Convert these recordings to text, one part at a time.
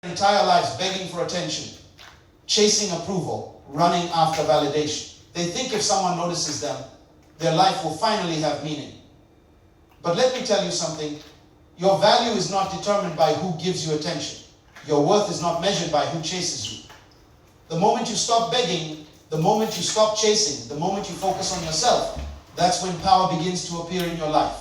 entire lives begging for attention, chasing approval, running after validation. They think if someone notices them, their life will finally have meaning. But let me tell you something. Your value is not determined by who gives you attention. Your worth is not measured by who chases you. The moment you stop begging, the moment you stop chasing, the moment you focus on yourself, that's when power begins to appear in your life.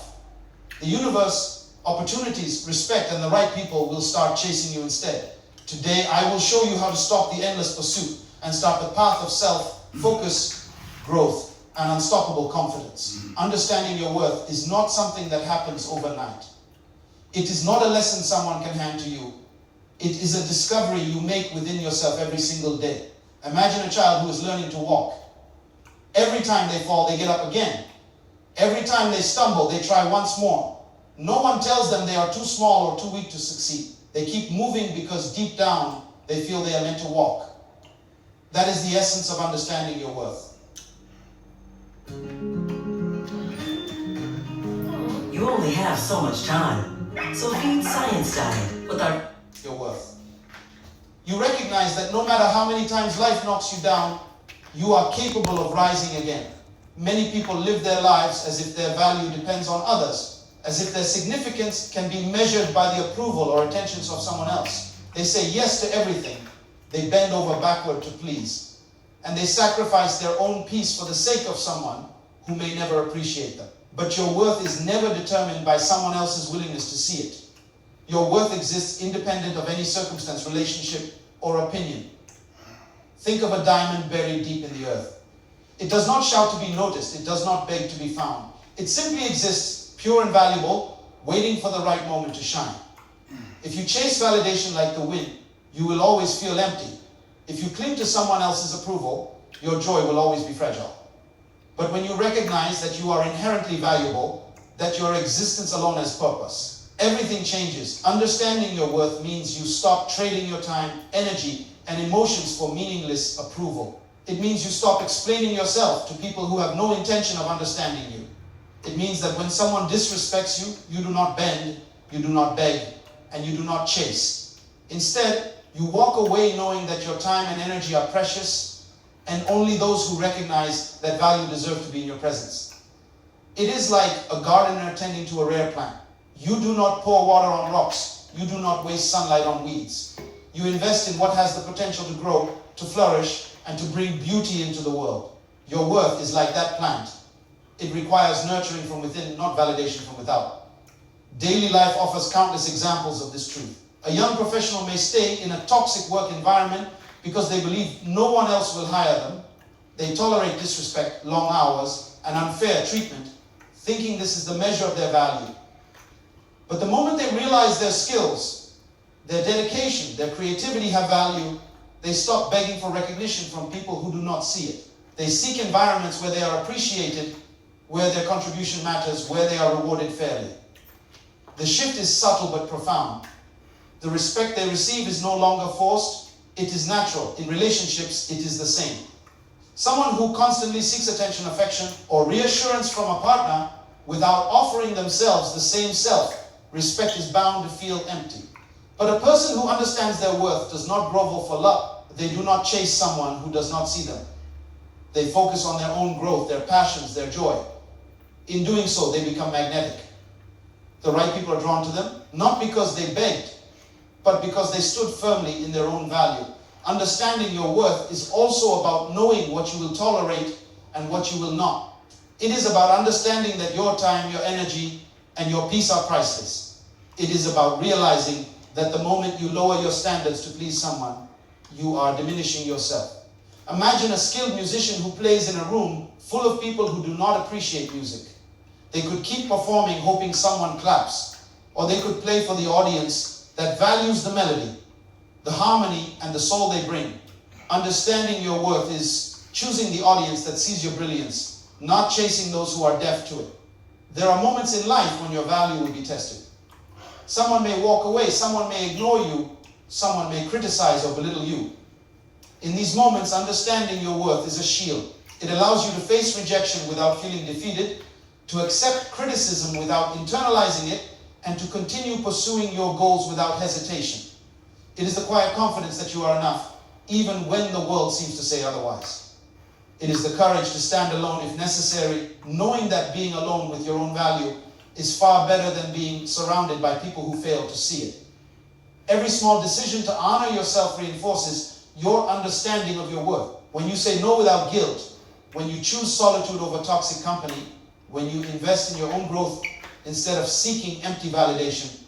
The universe, opportunities, respect, and the right people will start chasing you instead. Today, I will show you how to stop the endless pursuit and start the path of self-focus, growth, and unstoppable confidence. Understanding your worth is not something that happens overnight. It is not a lesson someone can hand to you. It is a discovery you make within yourself every single day. Imagine a child who is learning to walk. Every time they fall, they get up again. Every time they stumble, they try once more. No one tells them they are too small or too weak to succeed. They keep moving because deep down, they feel they are meant to walk. That is the essence of understanding your worth. You only have so much time, so feed Science Diet with our... Your worth. You recognize that no matter how many times life knocks you down, you are capable of rising again. Many people live their lives as if their value depends on others, as if their significance can be measured by the approval or attentions of someone else. They say yes to everything. They bend over backward to please. And they sacrifice their own peace for the sake of someone who may never appreciate them. But your worth is never determined by someone else's willingness to see it. Your worth exists independent of any circumstance, relationship, or opinion. Think of a diamond buried deep in the earth. It does not shout to be noticed. It does not beg to be found. It simply exists, pure and valuable, waiting for the right moment to shine. If you chase validation like the wind, you will always feel empty. If you cling to someone else's approval, your joy will always be fragile. But when you recognize that you are inherently valuable, that your existence alone has purpose, everything changes. Understanding your worth means you stop trading your time, energy, and emotions for meaningless approval. It means you stop explaining yourself to people who have no intention of understanding you. It means that when someone disrespects you, you do not bend, you do not beg, and you do not chase. Instead, you walk away knowing that your time and energy are precious, and only those who recognize that value deserve to be in your presence. It is like a gardener tending to a rare plant. You do not pour water on rocks. You do not waste sunlight on weeds. You invest in what has the potential to grow, to flourish, and to bring beauty into the world. Your worth is like that plant. It requires nurturing from within, not validation from without. Daily life offers countless examples of this truth. A young professional may stay in a toxic work environment because they believe no one else will hire them. They tolerate disrespect, long hours, and unfair treatment, thinking this is the measure of their value. But the moment they realize their skills, their dedication, their creativity have value, they stop begging for recognition from people who do not see it. They seek environments where they are appreciated, where their contribution matters, where they are rewarded fairly. The shift is subtle but profound. The respect they receive is no longer forced, it is natural. In relationships, it is the same. Someone who constantly seeks attention, affection, or reassurance from a partner without offering themselves the same self-respect is bound to feel empty. But a person who understands their worth does not grovel for love. They do not chase someone who does not see them. They focus on their own growth, their passions, their joy. In doing so, they become magnetic. The right people are drawn to them, not because they begged, but because they stood firmly in their own value. Understanding your worth is also about knowing what you will tolerate and what you will not. It is about understanding that your time, your energy, and your peace are priceless. It is about realizing that the moment you lower your standards to please someone, you are diminishing yourself. Imagine a skilled musician who plays in a room full of people who do not appreciate music. They could keep performing hoping someone claps, or they could play for the audience that values the melody, the harmony, and the soul they bring. Understanding your worth is choosing the audience that sees your brilliance, not chasing those who are deaf to it. There are moments in life when your value will be tested. Someone may walk away, someone may ignore you, someone may criticize or belittle you. In these moments, understanding your worth is a shield. It allows you to face rejection without feeling defeated, to accept criticism without internalizing it, and to continue pursuing your goals without hesitation. It is the quiet confidence that you are enough, even when the world seems to say otherwise. It is the courage to stand alone if necessary, knowing that being alone with your own value is far better than being surrounded by people who fail to see it. Every small decision to honor yourself reinforces your understanding of your worth. When you say no without guilt, when you choose solitude over toxic company, when you invest in your own growth instead of seeking empty validation,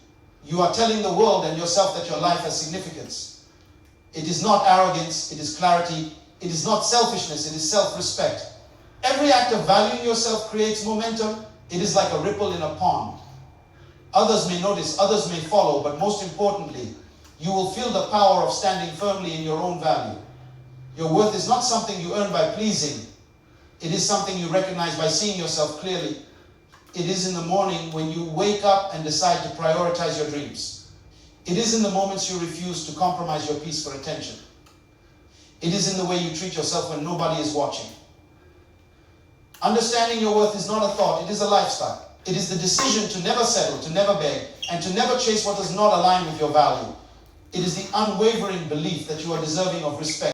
you are telling the world and yourself that your life has significance. It is not arrogance, it is clarity. It is not selfishness, it is self-respect. Every act of valuing yourself creates momentum. It is like a ripple in a pond. Others may notice, others may follow, but most importantly, you will feel the power of standing firmly in your own value. Your worth is not something you earn by pleasing. It is something you recognize by seeing yourself clearly. It is in the morning when you wake up and decide to prioritize your dreams. It is in the moments you refuse to compromise your peace for attention. It is in the way you treat yourself when nobody is watching. Understanding your worth is not a thought, it is a lifestyle. It is the decision to never settle, to never beg, and to never chase what does not align with your value. It is the unwavering belief that you are deserving of respect.